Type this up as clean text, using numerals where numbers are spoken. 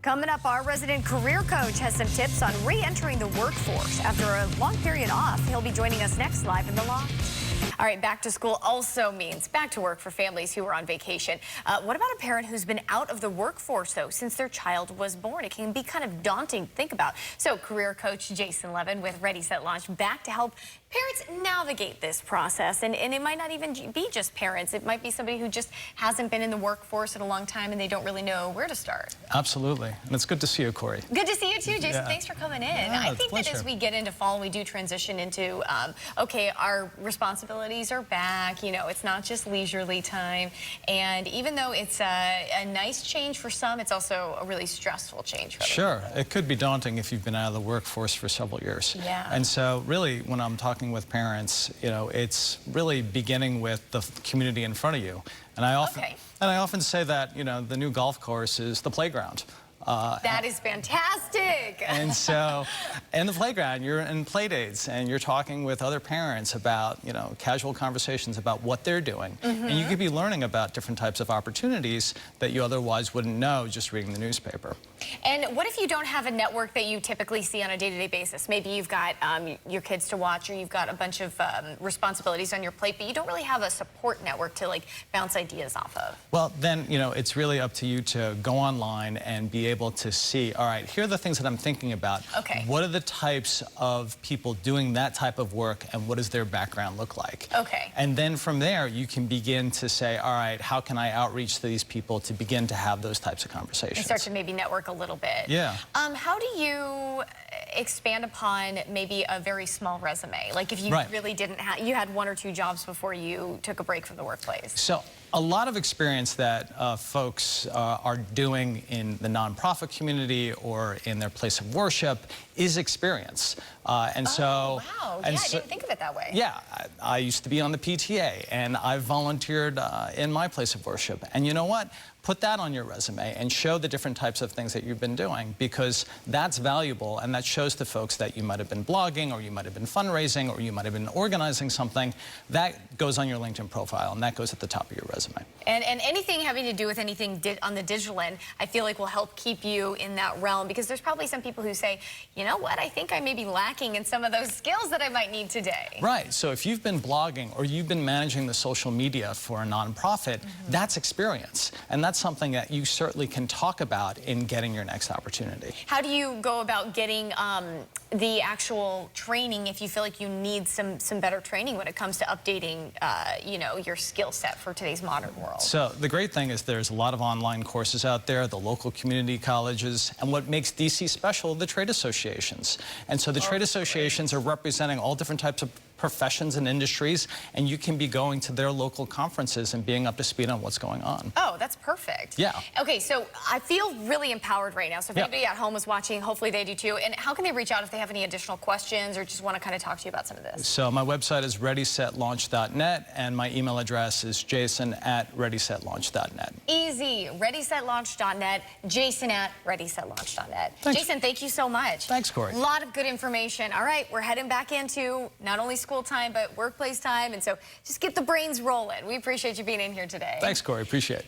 Coming up, our resident career coach has some tips on re-entering the workforce. After a long period off, he'll be joining us next live in the loft. All right, back to school also means back to work for families who are on vacation. What about a parent who's been out of the workforce, though, since their child was born? It can be kind of daunting to think about. So career coach Jason Levin with Ready, Set, Launch back to help parents navigate this process. And it might not even be just parents. It might be somebody who just hasn't been in the workforce in a long time and they don't really know where to start. Absolutely. And it's good to see you, Cori. Good to see you too, Jason. Yeah. Thanks for coming in. Yeah, I think that as we get into fall and we do transition into, okay, our responsibilities are back. You know, it's not just leisurely time. And even though it's a nice change for some, it's also a really stressful change for others. Sure. It could be daunting if you've been out of the workforce for several years. Yeah. And so really, when I'm talking with parents, you know, it's really beginning with the community in front of you. And I often say that, you know, the new golf course is the playground. That is fantastic. And so, in the playground, you're in play dates, and you're talking with other parents about, you know, casual conversations about what they're doing. And you could be learning about different types of opportunities that you otherwise wouldn't know just reading the newspaper. And what if you don't have a network that you typically see on a day-to-day basis? Maybe you've got your kids to watch, or you've got a bunch of responsibilities on your plate, but you don't really have a support network to, like, bounce ideas off of. Well, then, you know, it's really up to you to go online and be able to see, all right, here are the things that I'm thinking about. Okay. What are the types of people doing that type of work, and what does their background look like? Okay. And then from there, you can begin to say, all right, how can I outreach to these people to begin to have those types of conversations? And start to maybe network a little bit. Yeah. How do you expand upon maybe a very small resume? Like if you really didn't have, you had 1 or 2 jobs before you took a break from the workplace. So a lot of experience that folks are doing in the nonprofit community or in their place of worship is experience. Wow. Yeah, I didn't think of it that way. Yeah, I used to be on the PTA, and I volunteered in my place of worship. And you know what? Put that on your resume and show the different types of things that you've been doing, because that's valuable, and that shows to folks that you might have been blogging, or you might have been fundraising, or you might have been organizing something. That goes on your LinkedIn profile, and that goes at the top of your resume. And anything having to do with anything on the digital end, I feel like will help keep you in that realm, because there's probably some people who say, you know what, I think I may be lacking in some of those skills that I might need today. Right, so if you've been blogging or you've been managing the social media for a nonprofit, that's experience. And that's something that you certainly can talk about in getting your next opportunity. How do you go about getting the actual training if you feel like you need some better training when it comes to updating, you know, your skill set for today's modern world? So the great thing is there's a lot of online courses out there, the local community colleges, and what makes DC special, the trade associations. And so the trade associations are representing all different types of professions and industries, and you can be going to their local conferences and being up to speed on what's going on. Oh, that's perfect. Yeah. Okay, so I feel really empowered right now. So if anybody at home is watching, hopefully they do too. And how can they reach out if they have any additional questions or just want to kind of talk to you about some of this? So my website is readysetlaunch.net, and my email address is jason@readysetlaunch.net. Easy. readysetlaunch.net, jason@readysetlaunch.net. Thanks. Jason, thank you so much. Thanks, Cori. A lot of good information. All right, we're heading back into not only school time, but workplace time. And so just get the brains rolling. We appreciate you being in here today. Thanks, Cori. Appreciate it.